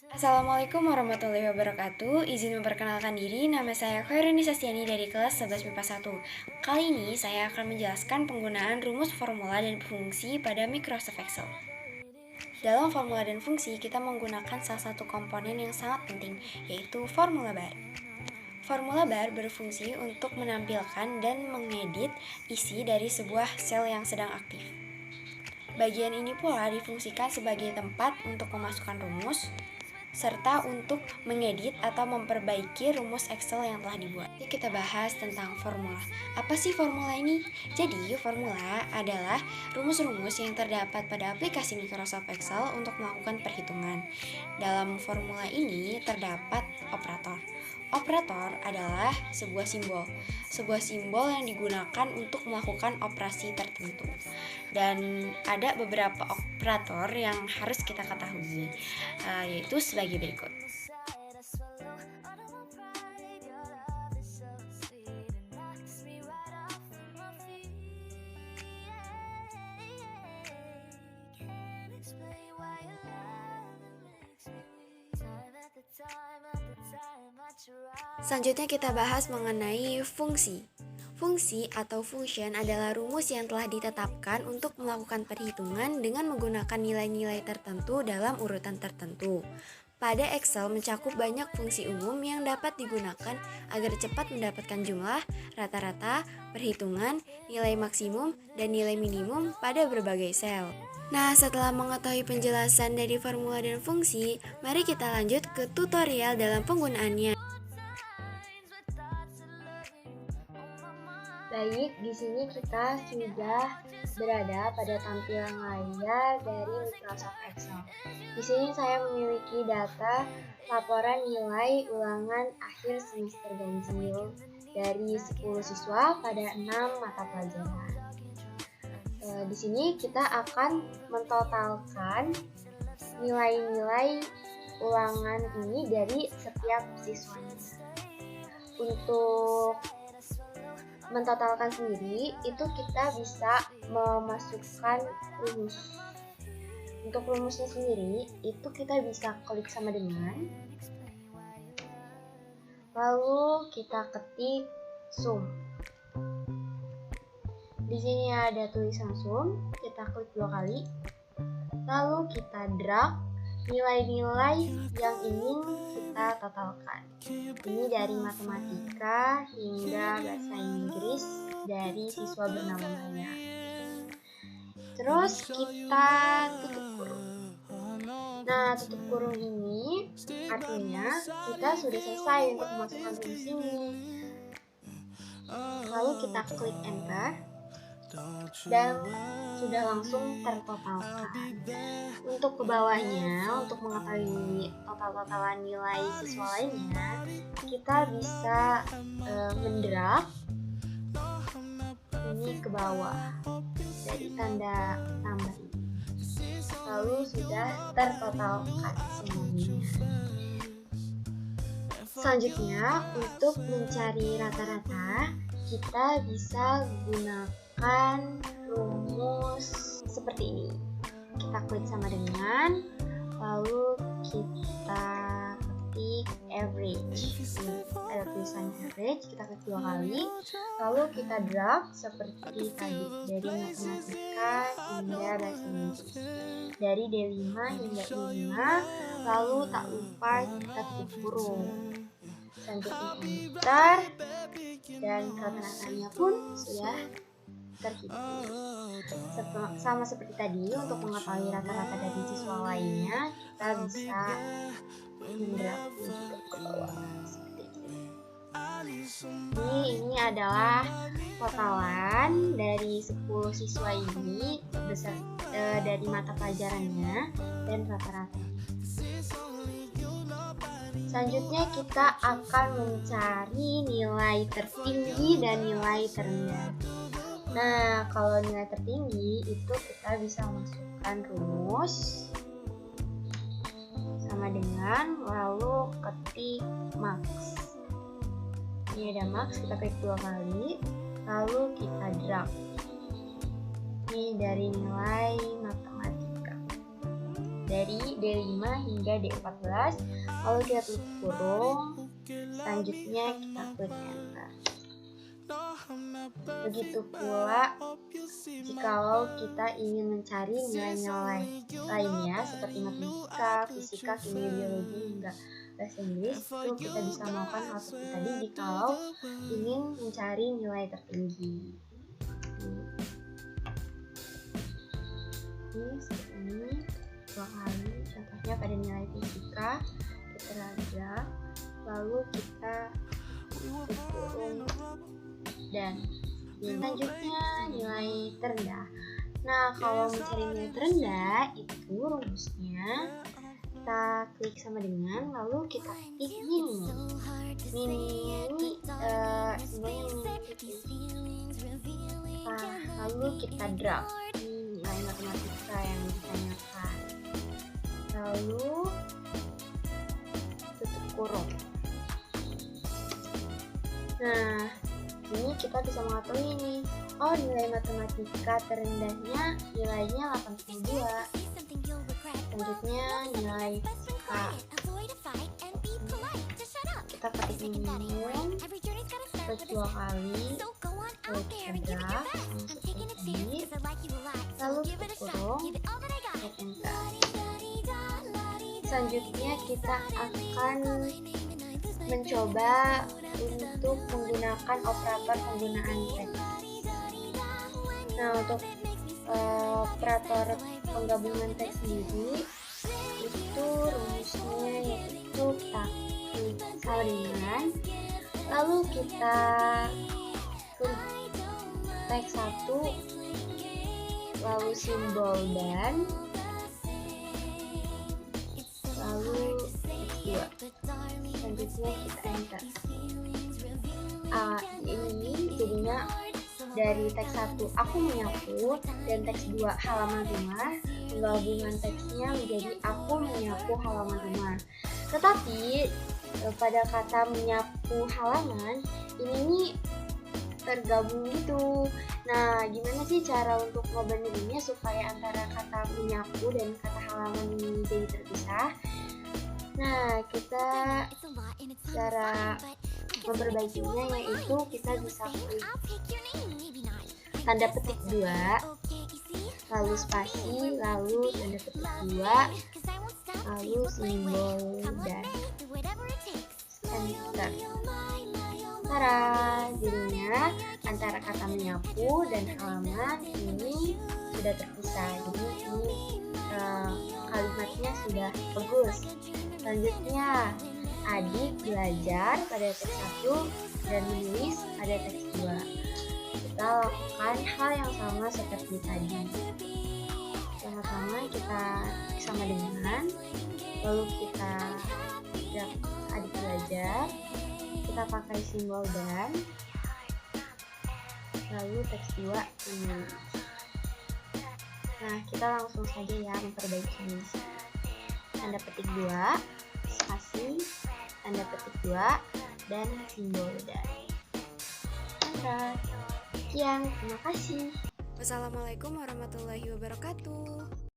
Assalamualaikum warahmatullahi wabarakatuh. Izin memperkenalkan diri, nama saya Khairuni Sastiani dari kelas 11 MIPA 1. Kali ini saya akan menjelaskan penggunaan rumus formula dan fungsi pada Microsoft Excel. Dalam formula dan fungsi, kita menggunakan salah satu komponen yang sangat penting, yaitu formula bar. Formula bar berfungsi untuk menampilkan dan mengedit isi dari sebuah sel yang sedang aktif. Bagian ini pula difungsikan sebagai tempat untuk memasukkan rumus, serta untuk mengedit atau memperbaiki rumus Excel yang telah dibuat. Jadi kita bahas tentang formula. Apa sih formula ini? Jadi, formula adalah rumus-rumus yang terdapat pada aplikasi Microsoft Excel untuk melakukan perhitungan. Dalam formula ini terdapat operator. Operator adalah sebuah simbol yang digunakan untuk melakukan operasi tertentu. Dan ada beberapa operator yang harus kita ketahui, yaitu sebagai berikut. Selanjutnya kita bahas mengenai fungsi. Fungsi atau function adalah rumus yang telah ditetapkan untuk melakukan perhitungan dengan menggunakan nilai-nilai tertentu dalam urutan tertentu. Pada Excel mencakup banyak fungsi umum yang dapat digunakan agar cepat mendapatkan jumlah, rata-rata, perhitungan, nilai maksimum, dan nilai minimum pada berbagai sel. Nah, setelah mengetahui penjelasan dari formula dan fungsi, mari kita lanjut ke tutorial dalam penggunaannya. Baik, di sini kita sudah berada pada tampilan layar dari Microsoft Excel. Di sini saya memiliki data laporan nilai ulangan akhir semester ganjil dari 10 siswa pada 6 mata pelajaran. Di sini kita akan mentotalkan nilai-nilai ulangan ini dari setiap siswanya. Untuk mentotalkan sendiri, itu kita bisa memasukkan rumus. Untuk rumusnya sendiri, itu kita bisa klik sama dengan, lalu kita ketik sum. Di sini ada tulisan sum, kita klik 2 kali, lalu kita drag nilai-nilai yang ingin kita totalkan. Ini dari matematika hingga bahasa Inggris dari siswa bernama Maya. Terus kita tutup kurung. Nah, tutup kurung ini artinya kita sudah selesai untuk memasukkan rumus ini. Lalu kita klik enter dan sudah langsung tertotalkan. Untuk ke bawahnya, untuk mengetahui total-totalan nilai siswa lainnya, kita bisa mendrag ini ke bawah dari tanda tambah ini. Lalu sudah tertotalkan semuanya. Selanjutnya, untuk mencari rata-rata, kita bisa gunakan rumus seperti ini. Kita klik sama dengan, lalu kita ketik average. Ada tulisan average, kita klik 2 kali, lalu kita drag seperti tadi dari matematika hingga bahasa Inggris, dari D5 hingga I5, lalu tak lupa kita tutup kurung. Selanjutnya enter, dan rata-ratanya pun sudah terhitung. Sama seperti tadi, untuk mengetahui rata-rata dari siswa lainnya, kita bisa mendrag juga ke bawah seperti ini. Jadi ini adalah totalan dari 10 siswa ini dari mata pelajarannya dan rata-rata. Selanjutnya kita akan mencari nilai tertinggi dan nilai terendah. Nah, kalau nilai tertinggi itu kita bisa masukkan rumus sama dengan, lalu ketik max. Ini ada max, kita klik 2 kali, lalu kita drag. Ini dari nilai matematika. dari D5 hingga D14, lalu kita tutup kurung, selanjutnya kita klik enter. Begitu pula jikalau kita ingin mencari nilai-nilai lainnya seperti matematika, fisika, kimia, biologi, hingga bahasa Inggris, itu kita bisa melakukan hal seperti tadi jikalau ingin mencari nilai tertinggi. Ini seperti ini, dua kali, contohnya pada nilai fisika, kita rajak, lalu kita kurung, dan selanjutnya nilai terendah. Nah, kalau mencari nilai terendah itu rumusnya kita klik sama dengan, lalu kita ketik minimum. Minimum ini simbolnya minimum. Lalu kita drag nilai matematika yang ditanyakan. Lalu tutup kurung. Nah, ini kita bisa mengetahui ini. Oh, nilai matematika terendahnya nilainya 82. Selanjutnya nilai fisika. Kita ketik minimum, klik 2 kali, klik drag, seperti ini. Lalu tutup kurung, klik enter. Selanjutnya kita akan mencoba untuk menggunakan operator penggunaan teks. Nah, untuk operator penggabungan teks sendiri itu rumusnya yaitu kita klik saringan, lalu kita klik teks 1, lalu simbol dan, lalu teks 2. Selanjutnya kita enter. Ini jadinya dari teks 1 aku menyapu dan teks 2 halaman rumah, penggabungan teksnya menjadi aku menyapu halaman rumah. Tetapi pada kata menyapu halaman ini tergabung gitu. Nah, gimana sih cara untuk ngebenerinnya supaya antara kata menyapu dan kata halaman ini jadi terpisah? Nah, kita cara memperbaikinya yaitu kita bisa klik tanda petik 2, lalu spasi, lalu tanda petik 2, lalu simbol dan enter. Tara, jadinya antara kata menyapu dan halaman ini sudah terpisah. Jadi ini kalimatnya sudah bagus. Selanjutnya, adik belajar pada teks 1 dan menulis pada teks 2. Kita lakukan hal yang sama seperti tadi. Pertama kita sama dengan, lalu kita drag adik belajar, kita pakai simbol dan, lalu teks 2 menulis. Nah, kita langsung saja ya memperbaiki ini. Tanda petik 2, spasi, tanda petik 2, dan simbol dan. Sekian, terima kasih. Wassalamualaikum warahmatullahi wabarakatuh.